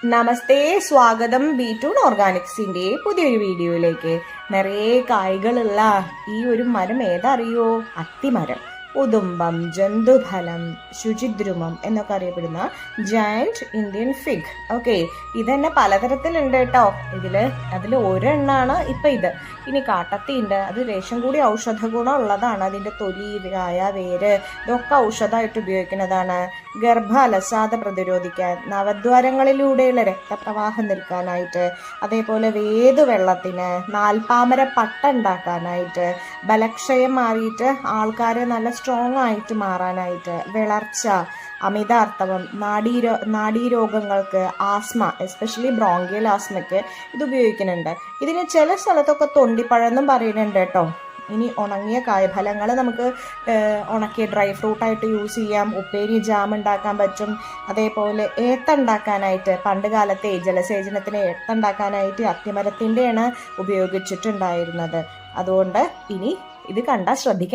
നമസ്തേ, സ്വാഗതം ബി2 ഓർഗാനിക്സിന്റെ പുതിയൊരു വീഡിയോയിലേക്ക്. നിറയെ കായ്കളുള്ള ഈ ഒരു മരം ഏതറിയോ? അത്തിമരം. ഉദുംബം, ജന്തുഫലം, ശുചിദ്രുമം എന്നൊക്കെ അറിയപ്പെടുന്ന ജയന്റ് ഇന്ത്യൻ ഫിഗ്. ഓക്കെ, ഇതന്നെ പലതരത്തിലുണ്ട് കേട്ടോ. അതിൽ ഒരെണ്ണാണ് ഇപ്പൊ ഇത്. ഇനി കാട്ടത്തിയുണ്ട്, അത് രേഷം കൂടി ഔഷധ ഗുണം ഉള്ളതാണ്. അതിന്റെ തൊലി, കായ, വേര് ഇതൊക്കെ ഔഷധമായിട്ട് ഉപയോഗിക്കുന്നതാണ്. ഗർഭ അലസാതെ പ്രതിരോധിക്കാൻ, നവദ്വാരങ്ങളിലൂടെയുള്ള രക്തപ്രവാഹം നിൽക്കാനായിട്ട്, അതേപോലെ വേദുവെള്ളത്തിന്, നാൽപ്പാമര പട്ട ഉണ്ടാക്കാനായിട്ട്, ബലക്ഷയം മാറിയിട്ട് ആൾക്കാരെ നല്ല സ്ട്രോങ് ആയിട്ട് മാറാനായിട്ട്, വിളർച്ച, അമിതാർത്തവം, നാഡീരോഗങ്ങൾക്ക്, ആസ്മ, എസ്പെഷ്യലി ബ്രോങ്കിയൽ ആസ്മയ്ക്ക് ഇത് ഉപയോഗിക്കുന്നുണ്ട്. ഇതിന് ചില സ്ഥലത്തൊക്കെ തൊണ്ടിപ്പഴെന്നും പറയുന്നുണ്ട് കേട്ടോ. ഇനി ഉണങ്ങിയ കായ്ഫലങ്ങൾ നമുക്ക് ഉണക്കിയ ഡ്രൈ ഫ്രൂട്ടായിട്ട് യൂസ് ചെയ്യാം. ഉപ്പേരി, ജാം ഉണ്ടാക്കാൻ പറ്റും. അതേപോലെ ഏത്തുണ്ടാക്കാനായിട്ട് പണ്ട് കാലത്തെ ജലസേചനത്തിന് ഏത്തുണ്ടാക്കാനായിട്ട് അത്തിമരത്തിൻ്റെയാണ് ഉപയോഗിച്ചിട്ടുണ്ടായിരുന്നത്. അതുകൊണ്ട് ഇനി ഇത് കണ്ടാൽ ശ്രദ്ധിക്കണം.